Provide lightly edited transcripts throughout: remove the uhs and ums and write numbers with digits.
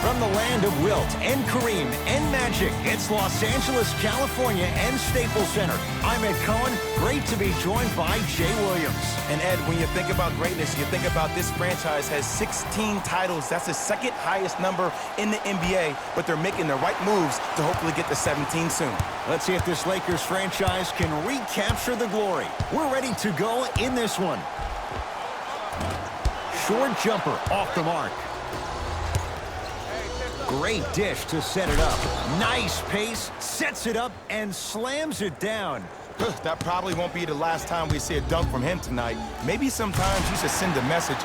From the land of Wilt and Kareem and Magic, it's Los Angeles, California and Staples Center. I'm Ed Cohen. Great to be joined by Jay Williams. And Ed, when you think about greatness, you think about this franchise has 16 titles. That's the second highest number in the NBA, but they're making the right moves to hopefully get to 17 soon. Let's see if this Lakers franchise can recapture the glory. We're ready to go in this one. Short jumper off the mark. Great dish to set it up. Nice pace, sets it up, and slams it down. That probably won't be the last time we see a dunk from him tonight. Maybe sometimes you should send a message.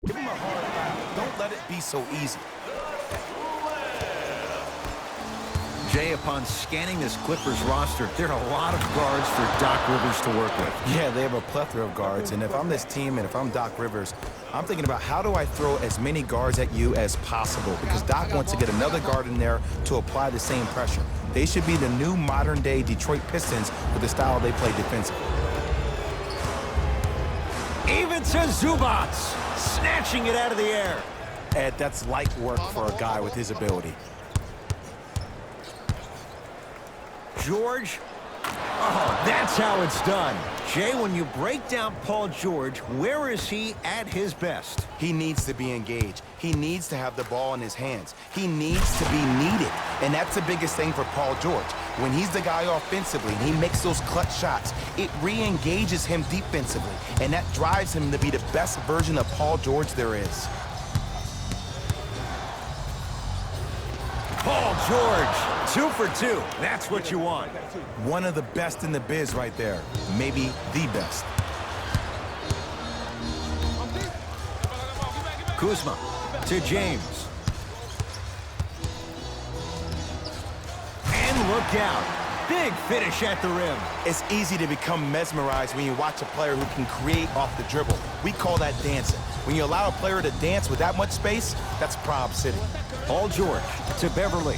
Give him a hard foul. Don't let it be so easy. Jay, upon scanning this Clippers roster, there are a lot of guards for Doc Rivers to work with. Yeah, they have a plethora of guards, and if I'm this team and if I'm Doc Rivers, I'm thinking about how do I throw as many guards at you as possible, because Doc wants to get another guard in there to apply the same pressure. They should be the new modern-day Detroit Pistons with the style they play defensively. Even to Zubac, snatching it out of the air. Ed, that's light work for a guy with his ability. George. Oh, that's how it's done. Jay, when you break down Paul George, where is he at his best? He needs to be engaged. He needs to have the ball in his hands. He needs to be needed. And that's the biggest thing for Paul George. When he's the guy offensively and he makes those clutch shots, it re-engages him defensively. And that drives him to be the best version of Paul George there is. Paul George, 2 for 2. That's what you want. One of the best in the biz right there. Maybe the best. Kuzma to James. And look out. Big finish at the rim. It's easy to become mesmerized when you watch a player who can create off the dribble. We call that dancing. When you allow a player to dance with that much space, that's Prob City. Paul George to Beverly.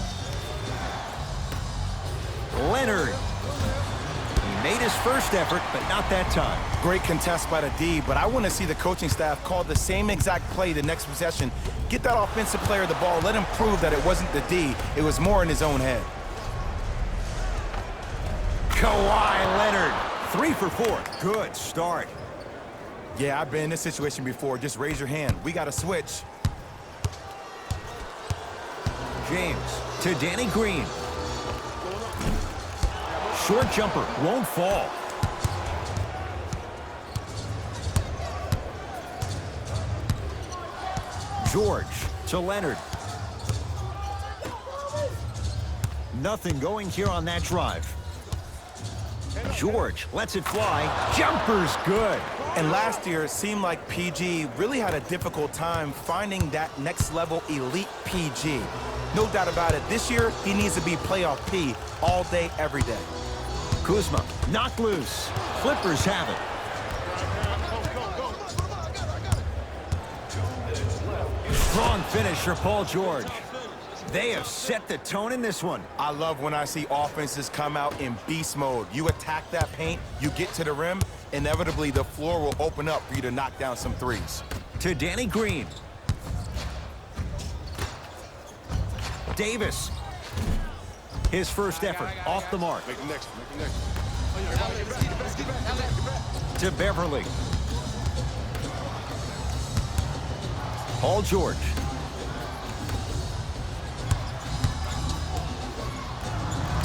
Leonard. He made his first effort, but not that time. Great contest by the D, but I want to see the coaching staff call the same exact play the next possession. Get that offensive player the ball. Let him prove that it wasn't the D. It was more in his own head. Kawhi Leonard, 3 for 4. Good start. Yeah, I've been in this situation before. Just raise your hand. We got to switch. James to Danny Green. Short jumper won't fall. George to Leonard. Nothing going here on that drive. George lets it fly. Jumper's good. And last year, it seemed like PG really had a difficult time finding that next level elite PG. No doubt about it. This year, he needs to be playoff P all day, every day. Kuzma knocked loose. Clippers have it. Strong finish for Paul George. They have set the tone in this one. I love when I see offenses come out in beast mode. You attack that paint, you get to the rim, inevitably the floor will open up for you to knock down some threes. To Danny Green. Davis. His first effort off the mark. Make the next. To Beverly. Paul George.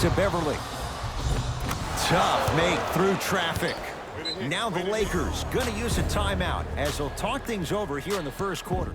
To Beverly. Tough make through traffic. Now the Lakers going to use a timeout as they'll talk things over here in the first quarter.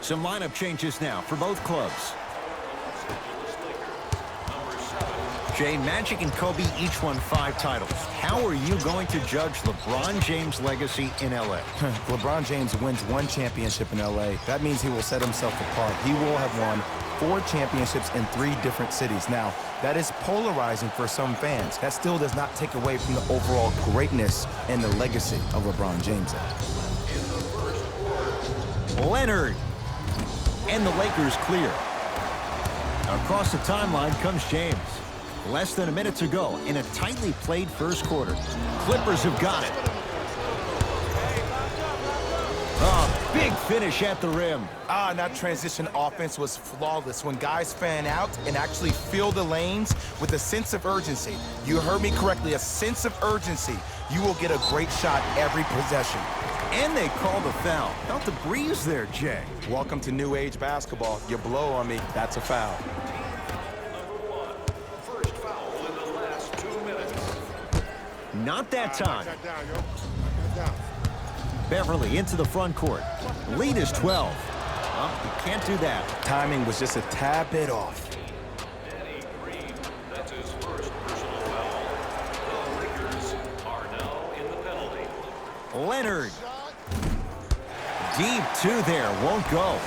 Some lineup changes now for both clubs. Jay, Magic and Kobe each won 5 titles. How are you going to judge LeBron James' legacy in L.A.? LeBron James wins 1 championship in L.A. That means he will set himself apart. He will have won 4 championships in 3 different cities. Now, that is polarizing for some fans. That still does not take away from the overall greatness and the legacy of LeBron James. Leonard. And the Lakers clear. Across the timeline comes James. Less than a minute to go in a tightly played first quarter. Clippers have got it. Oh, big finish at the rim. And that transition offense was flawless when guys fan out and actually fill the lanes with a sense of urgency. You heard me correctly, a sense of urgency. You will get a great shot every possession. And they call the foul. Felt the breeze there, Jay. Welcome to new age basketball. You blow on me, that's a foul. Not that time. Beverly into the front court. Lead is 12. Well, you can't do that. Timing was just a tad bit off. That's his first personal foul. The Lakers are now in the penalty. Leonard. Deep 2 there. Won't go.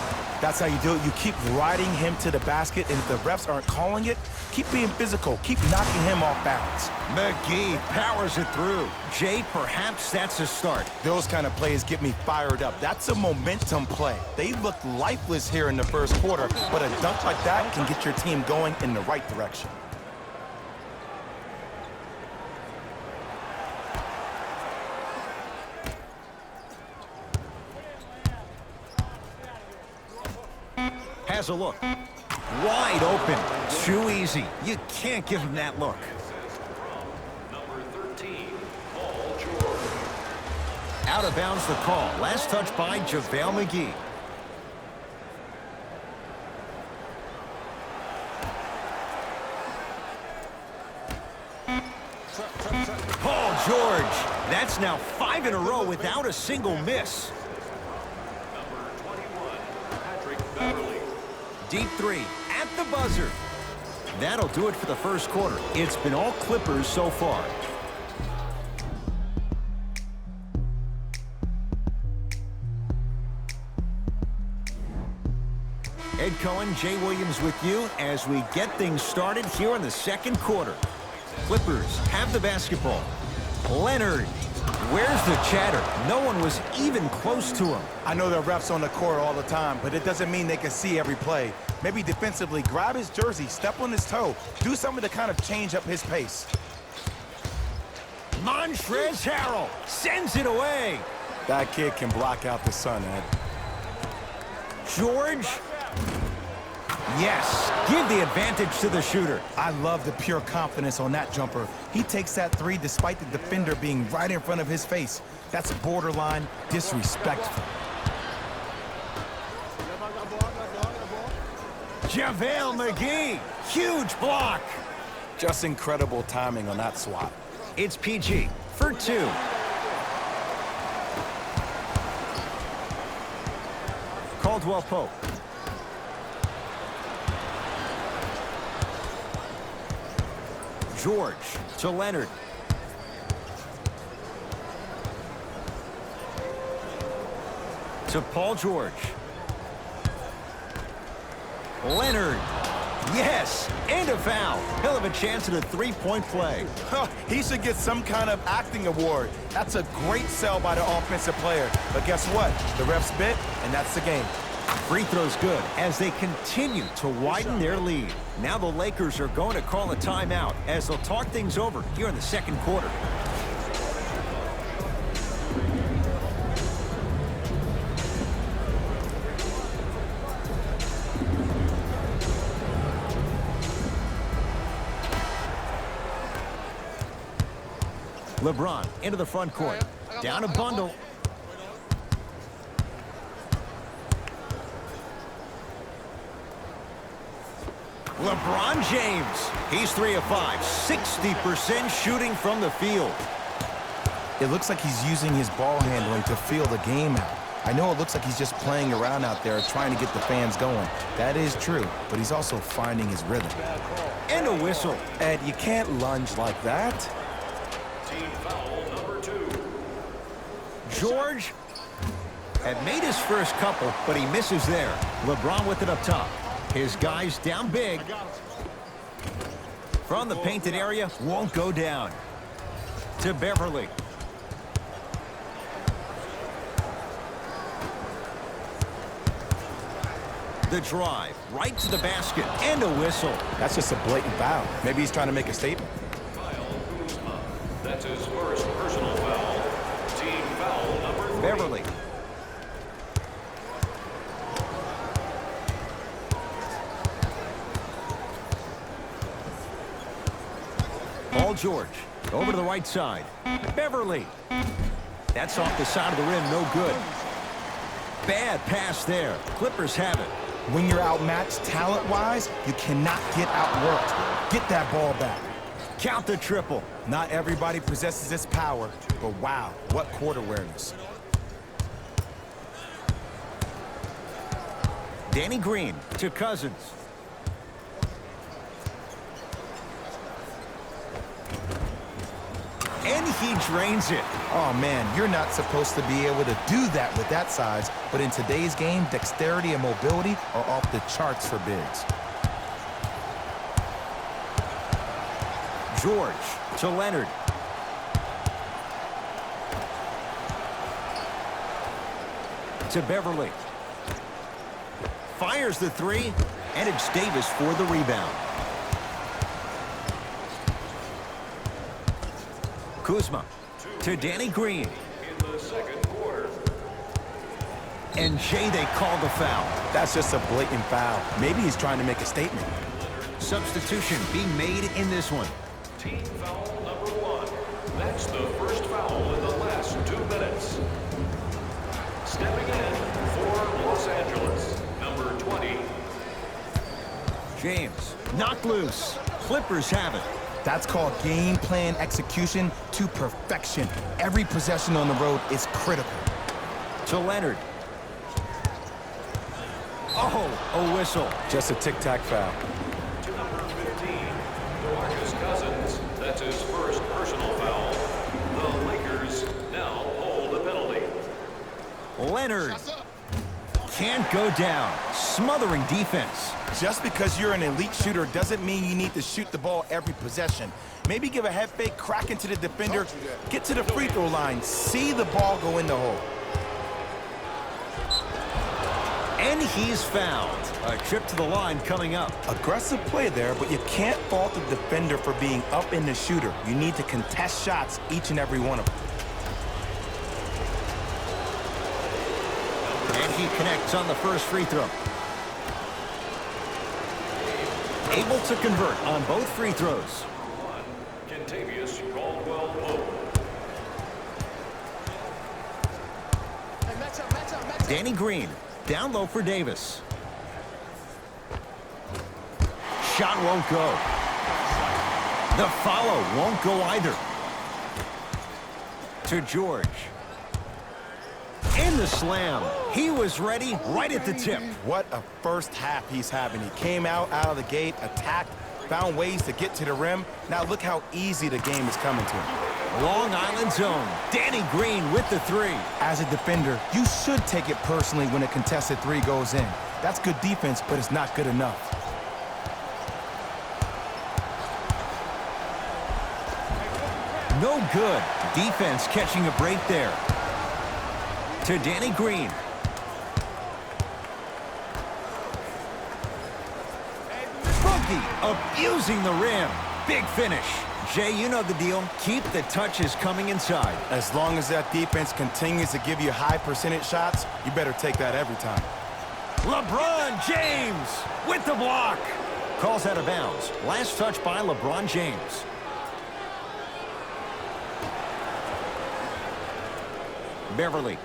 That's how you do it. You keep riding him to the basket, and if the refs aren't calling it, keep being physical. Keep knocking him off balance. McGee powers it through. Jay, perhaps that's a start. Those kind of plays get me fired up. That's a momentum play. They looked lifeless here in the first quarter, but a dunk like that can get your team going in the right direction. Has a look. Wide open. Too easy. You can't give him that look. Number 13, Paul George. Out of bounds the call. Last touch by JaVale McGee. Paul George. That's now 5 in a row without a single miss. Deep 3 at the buzzer. That'll do it for the first quarter. It's been all Clippers so far. Ed Cohen, Jay Williams with you as we get things started here in the second quarter. Clippers have the basketball. Leonard. Where's the chatter? No one was even close to him. I know there are refs on the court all the time, but it doesn't mean they can see every play. Maybe defensively, grab his jersey, step on his toe, do something to kind of change up his pace. Montrezl Harrell sends it away. That kid can block out the sun, Ed. George. Yes, give the advantage to the shooter. I love the pure confidence on that jumper. He takes that 3 despite the defender being right in front of his face. That's borderline disrespectful. JaVale McGee, huge block. Just incredible timing on that swat. It's PG for 2. Caldwell Pope. George to Leonard. To Paul George. Leonard. Yes, and a foul. He'll have a chance at a 3-point play. He should get some kind of acting award. That's a great sell by the offensive player. But guess what? The refs bit, and that's the game. Free throw's good as they continue to widen their lead. Now the Lakers are going to call a timeout as they'll talk things over here in the second quarter. LeBron into the front court. Down a bundle. LeBron James. He's 3 of 5. 60% shooting from the field. It looks like he's using his ball handling to feel the game out. I know it looks like he's just playing around out there trying to get the fans going. That is true, but he's also finding his rhythm. And a whistle. Ed, you can't lunge like that. Team foul number 2. George had made his first couple, but he misses there. LeBron with it up top. His guys down big. From the painted area, won't go down. To Beverly. The drive, right to the basket, and a whistle. That's just a blatant foul. Maybe he's trying to make a statement. Kyle Kuzma. That's his first personal foul. Team foul number 3. Beverly. Paul George, over to the right side. Beverly. That's off the side of the rim, no good. Bad pass there. Clippers have it. When you're outmatched talent-wise, you cannot get outworked. Get that ball back. Count the triple. Not everybody possesses this power, but wow, what court awareness. Danny Green to Cousins. And he drains it. Oh man, you're not supposed to be able to do that with that size, but in today's game, dexterity and mobility are off the charts for bigs. George to Leonard. To Beverly. Fires the three, and it's Davis for the rebound. Kuzma to Danny Green. In the second quarter. And Jay, they call the foul. That's just a blatant foul. Maybe he's trying to make a statement. Substitution being made in this one. Team foul number 1. That's the first foul in the last 2 minutes. Stepping in for Los Angeles, number 20. James, knocked loose. Clippers have it. That's called game plan execution to perfection. Every possession on the road is critical. To Leonard. Oh, a whistle. Just a tic-tac foul. To number 15, DeMarcus Cousins. That's his first personal foul. The Lakers now hold the penalty. Leonard can't go down. Smothering defense. Just because you're an elite shooter doesn't mean you need to shoot the ball every possession. Maybe give a head fake, crack into the defender, get to the free throw line, see the ball go in the hole. And he's fouled. A trip to the line coming up. Aggressive play there, but you can't fault the defender for being up in the shooter. You need to contest shots, each and every one of them. And he connects on the first free throw. Able to convert on both free throws. Kentavious Caldwell-Pope. Danny Green, down low for Davis. Shot won't go. The follow won't go either. To George. And the slam. He was ready right at the tip. What a first half he's having. He came out of the gate, attacked, found ways to get to the rim. Now look how easy the game is coming to him. Long Island zone. Danny Green with the three. As a defender, you should take it personally when a contested three goes in. That's good defense, but it's not good enough. No good. Defense catching a break there. To Danny Green. Boogie abusing the rim. Big finish. Jay, you know the deal. Keep the touches coming inside. As long as that defense continues to give you high percentage shots, you better take that every time. LeBron James with the block. Calls out of bounds. Last touch by LeBron James. Beverly.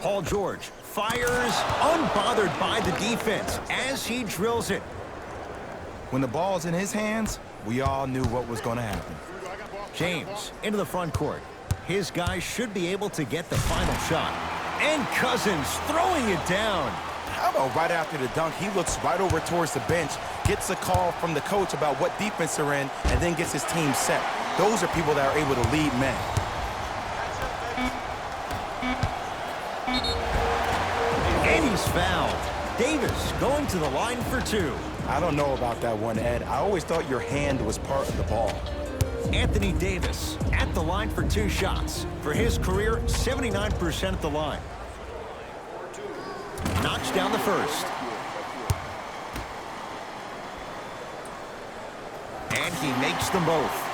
Paul George fires, unbothered by the defense as he drills it. When the ball's in his hands, we all knew what was going to happen. James into the front court. His guys should be able to get the final shot. And Cousins throwing it down. How about right after the dunk, he looks right over towards the bench, gets a call from the coach about what defense they're in, and then gets his team set. Those are people that are able to lead men. And he's fouled. Davis going to the line for 2. I don't know about that one, Ed. I always thought your hand was part of the ball. Anthony Davis at the line for 2 shots. For his career, 79% at the line. Knocks down the first. And he makes them both.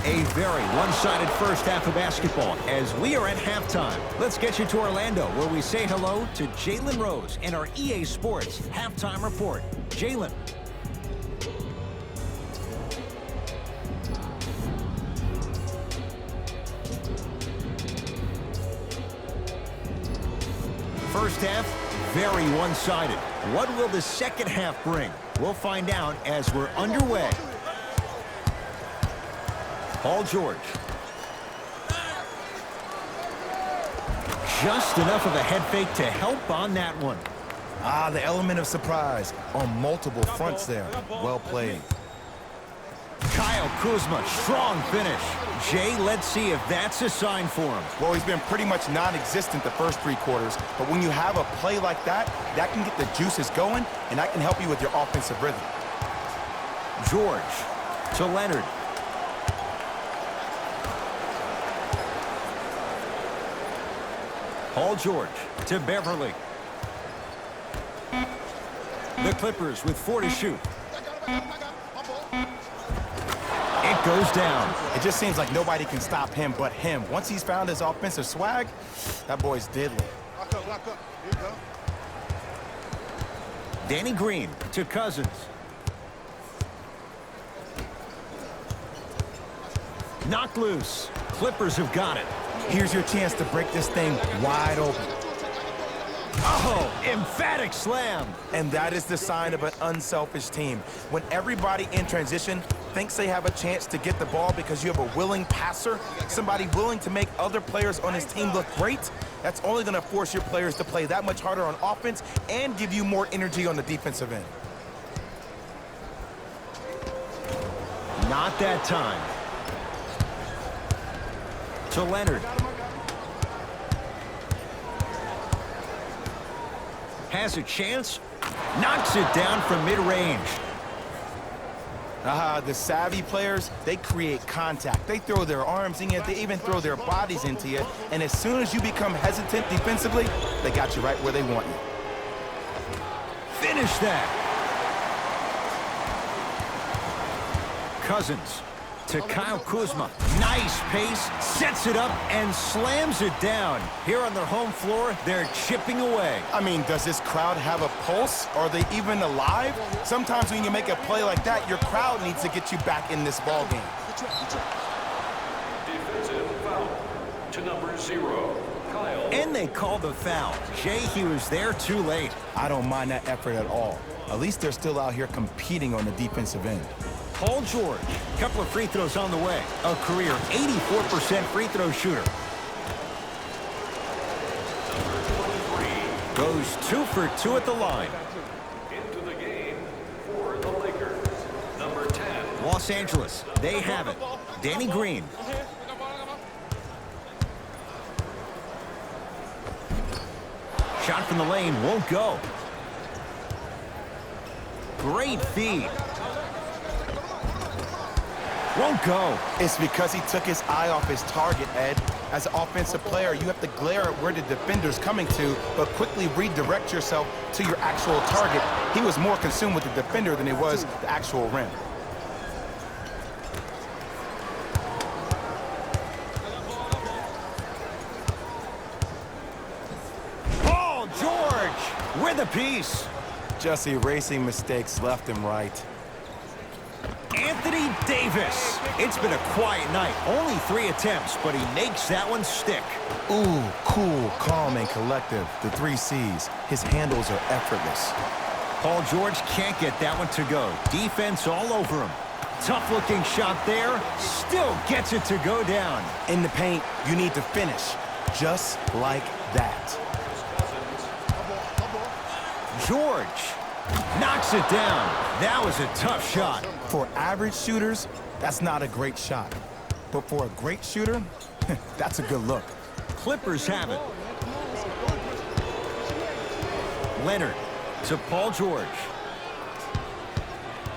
A very one-sided first half of basketball as we are at halftime. Let's get you to Orlando where we say hello to Jalen Rose and our EA Sports halftime report. Jalen. First half, very one-sided. What will the second half bring? We'll find out as we're underway. Paul George. Just enough of a head fake to help on that one. The element of surprise on multiple fronts there. Well played. Kyle Kuzma, strong finish. Jay, let's see if that's a sign for him. Well, he's been pretty much non-existent the first 3 quarters, but when you have a play like that, that can get the juices going, and that can help you with your offensive rhythm. George to Leonard. Paul George to Beverly. The Clippers with 4 to shoot. It goes down. It just seems like nobody can stop him but him. Once he's found his offensive swag, that boy's deadly. Lock up. Here you go. Danny Green to Cousins. Knocked loose. Clippers have got it. Here's your chance to break this thing wide open. Oh, emphatic slam. And that is the sign of an unselfish team. When everybody in transition thinks they have a chance to get the ball because you have a willing passer, somebody willing to make other players on his team look great, that's only going to force your players to play that much harder on offense and give you more energy on the defensive end. Not that time. To Leonard. Has a chance. Knocks it down from mid-range. The savvy players, they create contact. They throw their arms in you. They even throw their bodies into you. And as soon as you become hesitant defensively, they got you right where they want you. Finish that. Cousins to Kyle Kuzma. Nice pace, sets it up, and slams it down. Here on their home floor, they're chipping away. I mean, does this crowd have a pulse? Are they even alive? Sometimes when you make a play like that, your crowd needs to get you back in this ball game. Defensive foul to number 0, Kyle. And they call the foul. Jay, he was there too late. I don't mind that effort at all. At least they're still out here competing on the defensive end. Paul George, couple of free throws on the way. A career 84% free throw shooter. Goes 2 for 2 at the line. Into the game for the Lakers, number 10. Los Angeles, they have it. Danny Green. Shot from the lane won't go. Great feed. Won't go. It's because he took his eye off his target, Ed. As an offensive player, you have to glare at where the defender's coming to, but quickly redirect yourself to your actual target. He was more consumed with the defender than he was the actual rim. Paul George with a piece. Just erasing mistakes left and right. Anthony Davis. It's been a quiet night. Only 3 attempts, but he makes that one stick. Ooh, cool, calm, and collective. The 3 C's. His handles are effortless. Paul George can't get that one to go. Defense all over him. Tough-looking shot there. Still gets it to go down. In the paint, you need to finish just like that. George knocks it down. That was a tough shot. For average shooters, that's not a great shot. But for a great shooter, that's a good look. Clippers have it. Leonard to Paul George.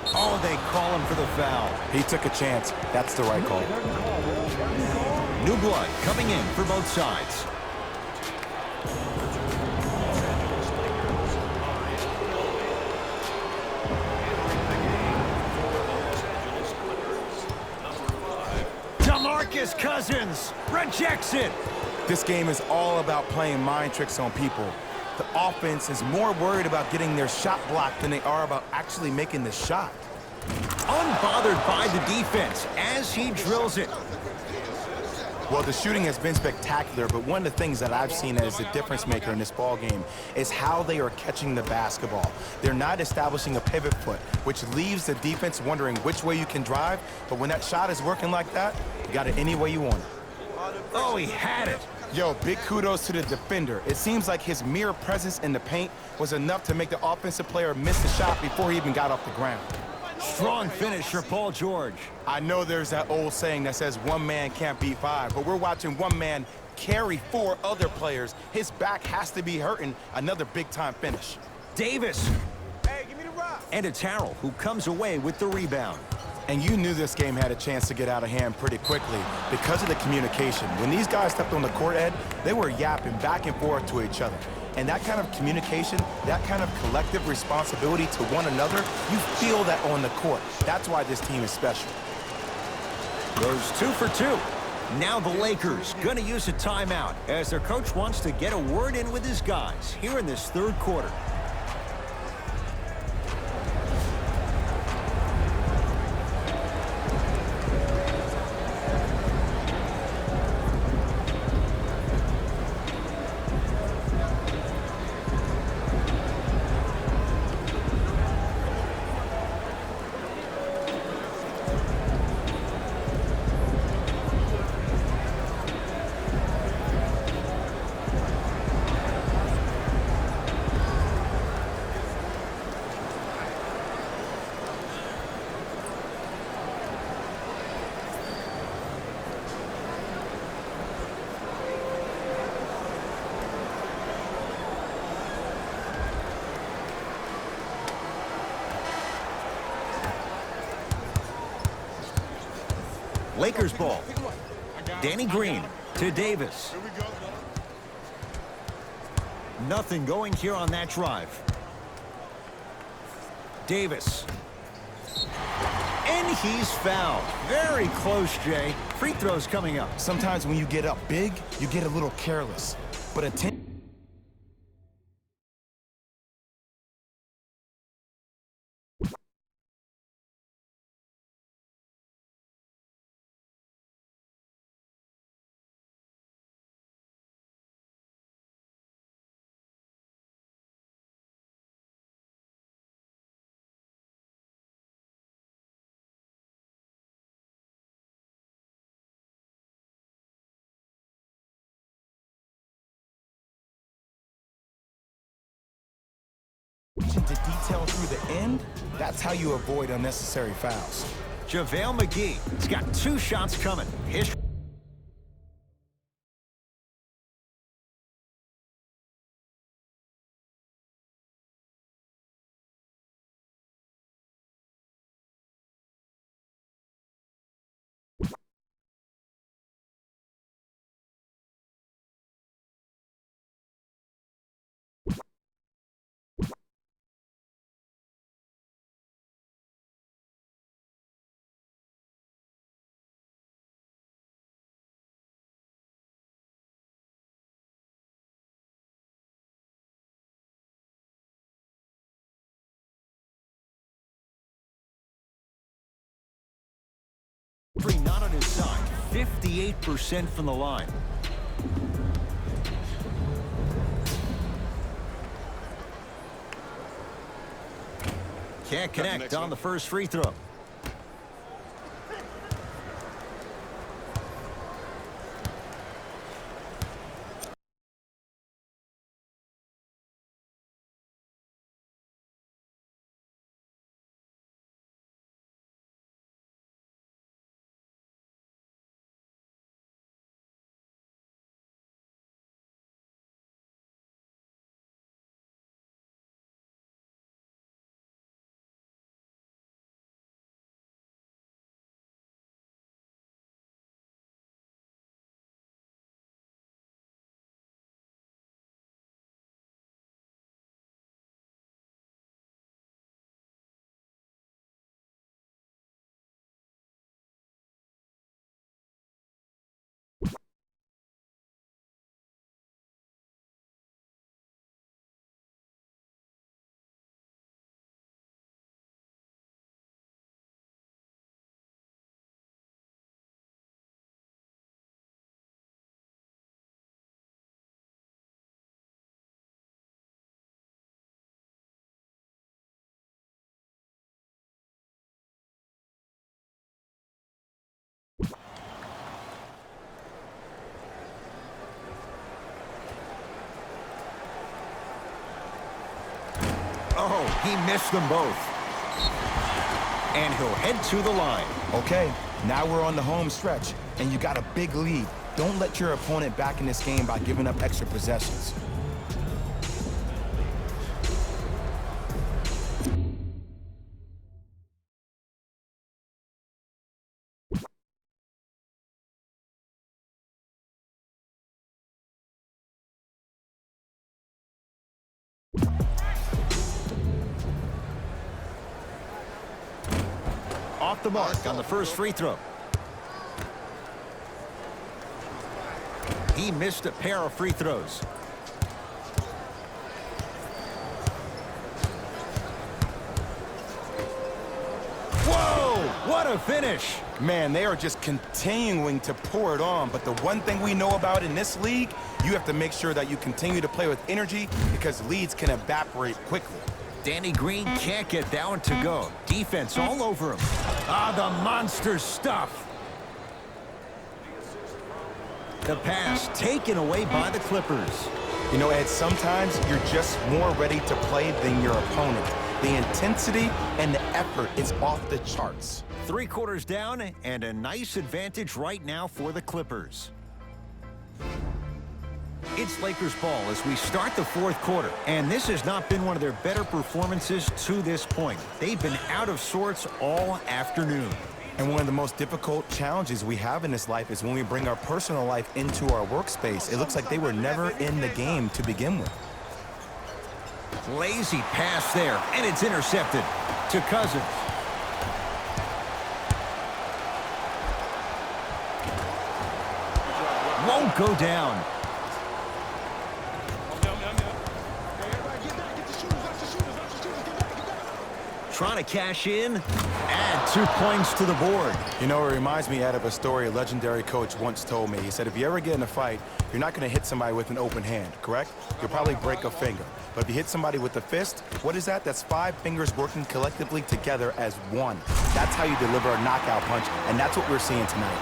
Oh, they call him for the foul. He took a chance. That's the right call. New blood coming in for both sides. DeMarcus Cousins rejects it. This game is all about playing mind tricks on people. The offense is more worried about getting their shot blocked than they are about actually making the shot. Unbothered by the defense as he drills it. Well, the shooting has been spectacular, but one of the things that I've seen as a difference maker in this ball game is how they are catching the basketball. They're not establishing a pivot foot, which leaves the defense wondering which way you can drive, but when that shot is working like that, you got it any way you want it. Oh, he had it. Yo, big kudos to the defender. It seems like his mere presence in the paint was enough to make the offensive player miss the shot before he even got off the ground. Strong finish for Paul George. I know there's that old saying that says one man can't beat five, but we're watching one man carry four other players. His back has to be hurting. Another big-time finish. Davis. Hey, give me the rock. And it's Harrell who comes away with the rebound. And you knew this game had a chance to get out of hand pretty quickly because of the communication. When these guys stepped on the court, Ed, they were yapping back and forth to each other. And that kind of communication, that kind of collective responsibility to one another, you feel that on the court. That's why this team is special. Goes 2 for 2. Now the Lakers gonna use a timeout as their coach wants to get a word in with his guys here in this third quarter. Lakers ball. Danny Green to Davis. Here we go. Nothing going here on that drive. Davis. And he's fouled. Very close, Jay. Free throws coming up. Sometimes when you get up big, you get a little careless. But attention. To detail through the end, that's how you avoid unnecessary fouls. JaVale McGee has got 2 shots coming. His not on his side. 58% from the line. Can't connect on the first free throw. Oh, he missed them both. And he'll head to the line. Okay, now we're on the home stretch, and you got a big lead. Don't let your opponent back in this game by giving up extra possessions. Off the mark on the first free throw. He missed a pair of free throws. Whoa, what a finish. Man, they are just continuing to pour it on, but the one thing we know about in this league, you have to make sure that you continue to play with energy because leads can evaporate quickly. Danny Green can't get that one to go. Defense all over him. Ah, the monster stuff. The pass taken away by the Clippers. You know, Ed, sometimes you're just more ready to play than your opponent. The intensity and the effort is off the charts. 3 quarters down and a nice advantage right now for the Clippers. It's Lakers ball as we start the 4th quarter, and this has not been one of their better performances to this point. They've been out of sorts all afternoon. And one of the most difficult challenges we have in this life is when we bring our personal life into our workspace. It looks like they were never in the game to begin with. Lazy pass there, and it's intercepted to Cousins. Won't go down. Trying to cash in, add 2 points to the board. You know, it reminds me, Ed, of a story a legendary coach once told me. He said, if you ever get in a fight, you're not going to hit somebody with an open hand, correct? You'll probably break a finger. But if you hit somebody with a fist, what is that? That's 5 fingers working collectively together as one. That's how you deliver a knockout punch, and that's what we're seeing tonight.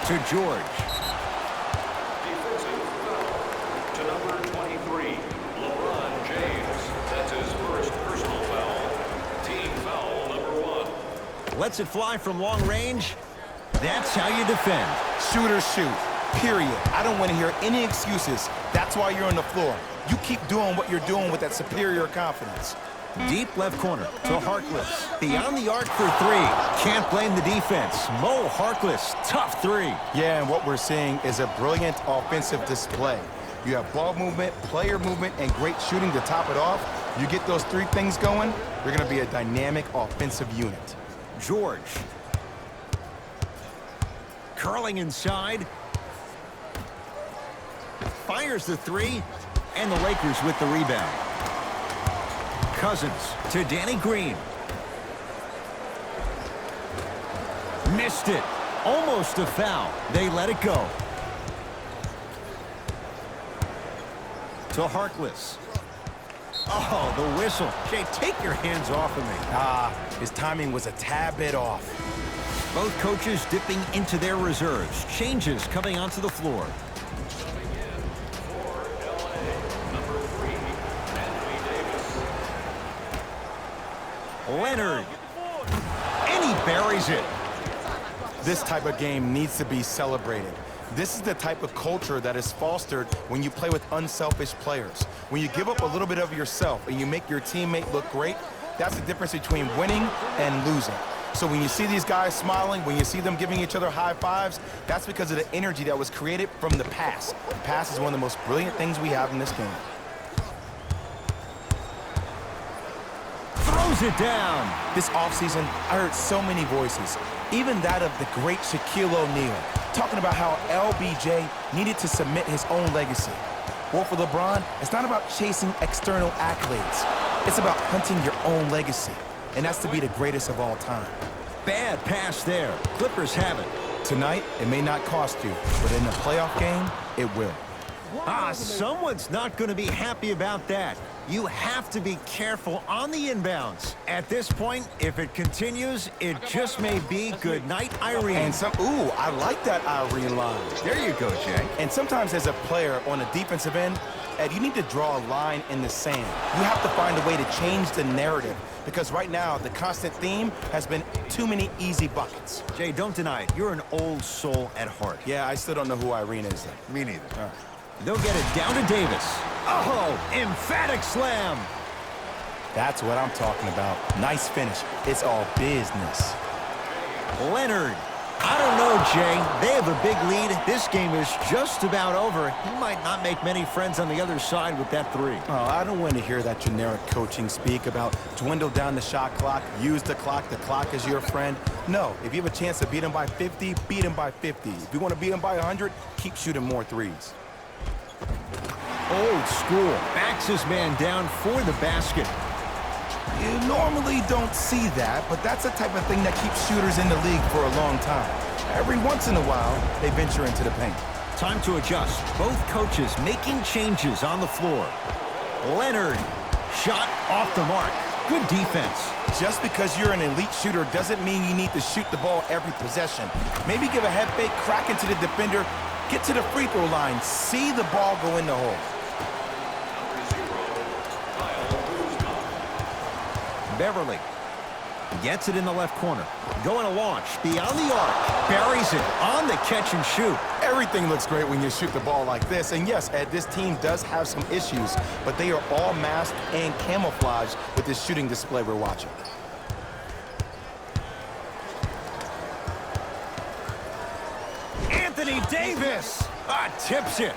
To George. Defensive foul to number 23, LeBron James. That's his first personal foul. Team foul number 1. Lets it fly from long range. That's how you defend. Shoot or shoot, period. I don't want to hear any excuses. That's why you're on the floor. You keep doing what you're doing with that superior confidence. Deep left corner to Harkless. Beyond the arc for 3. Can't blame the defense. Mo Harkless, tough 3. Yeah, and what we're seeing is a brilliant offensive display. You have ball movement, player movement, and great shooting to top it off. You get those 3 things going, you're going to be a dynamic offensive unit. George. Curling inside. Fires the 3, and the Lakers with the rebound. Cousins to Danny Green. Missed it. Almost a foul. They let it go. To Harkless. Oh, the whistle. Jay, take your hands off of me. His timing was a tad bit off. Both coaches dipping into their reserves. Changes coming onto the floor. Coming in for LA, number 3, Anthony Davis. Leonard. And he buries it. This type of game needs to be celebrated. This is the type of culture that is fostered when you play with unselfish players. When you give up a little bit of yourself and you make your teammate look great, that's the difference between winning and losing. So when you see these guys smiling, when you see them giving each other high fives, that's because of the energy that was created from the pass. The pass is one of the most brilliant things we have in this game. Throws it down. This offseason, I heard so many voices, even that of the great Shaquille O'Neal, talking about how LBJ needed to submit his own legacy. Well, for LeBron, it's not about chasing external accolades. It's about hunting your own legacy, and that's to be the greatest of all time. Bad pass there. Clippers have it. Tonight, it may not cost you, but in a playoff game, it will. Someone's not going to be happy about that. You have to be careful on the inbounds. At this point, if it continues, it just may be good night, Irene. And I like that Irene line. There you go, Jay. And sometimes as a player on a defensive end, Ed, you need to draw a line in the sand. You have to find a way to change the narrative, because right now, the constant theme has been too many easy buckets. Jay, don't deny it. You're an old soul at heart. Yeah, I still don't know who Irene is, though. Me neither. All right. They'll get it down to Davis. Oh, emphatic slam. That's what I'm talking about. Nice finish. It's all business. Leonard. I don't know, Jay. They have a big lead. This game is just about over. He might not make many friends on the other side with that three. Oh, I don't want to hear that generic coaching speak about dwindle down the shot clock, use the clock is your friend. No, if you have a chance to beat him by 50, beat him by 50. If you want to beat him by 100, keep shooting more threes. Old school. Backs his man down for the basket. You normally don't see that, but that's the type of thing that keeps shooters in the league for a long time. Every once in a while, they venture into the paint. Time to adjust. Both coaches making changes on the floor. Leonard. Shot off the mark. Good defense. Just because you're an elite shooter doesn't mean you need to shoot the ball every possession. Maybe give a head fake, crack into the defender, get to the free throw line, see the ball go in the hole. Beverly gets it in the left corner. Going to launch beyond the arc. Buries it on the catch and shoot. Everything looks great when you shoot the ball like this. And yes, Ed, this team does have some issues, but they are all masked and camouflaged with this shooting display we're watching. Anthony Davis tips it.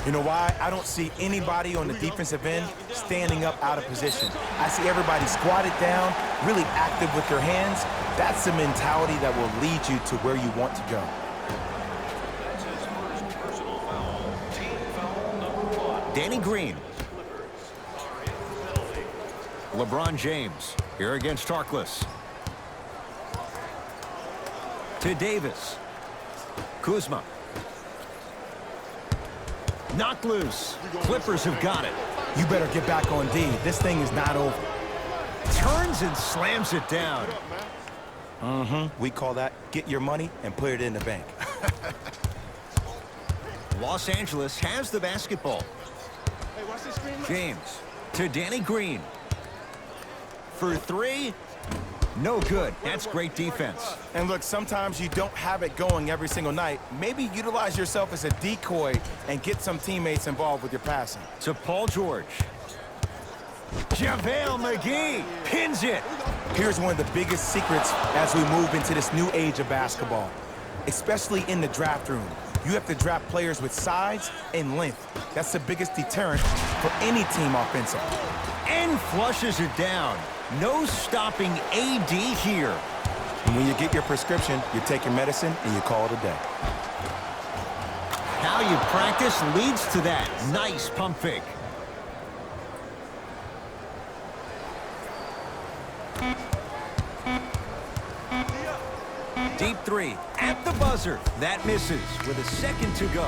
You know why? I don't see anybody on the defensive end standing up out of position. I see everybody squatted down, really active with their hands. That's the mentality that will lead you to where you want to go. That's his first personal foul. Team foul number 1. Danny Green. Clippers are in the penalty. LeBron James here against Tarkless. To Davis. Kuzma. Knocked loose. Clippers have got it. You better get back on D. This thing is not over. Turns and slams it down. We call that get your money and put it in the bank. Los Angeles has the basketball. Hey, watch this screen. James to Danny Green. For three. No good. That's great defense. And look, sometimes you don't have it going every single night. Maybe utilize yourself as a decoy and get some teammates involved with your passing. To Paul George. JaVale McGee pins it. Here's one of the biggest secrets as we move into this new age of basketball, especially in the draft room. You have to draft players with size and length. That's the biggest deterrent for any team offensively. And flushes it down. No stopping AD here. And when you get your prescription, you take your medicine and you call it a day. How you practice leads to that. Nice pump fake. Deep three at the buzzer. That misses with a second to go.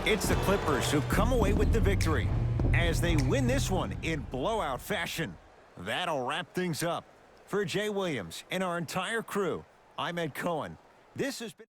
It's the Clippers who come away with the victory. as they win this one in blowout fashion. That'll wrap things up. For Jay Williams and our entire crew, I'm Ed Cohen. This has been...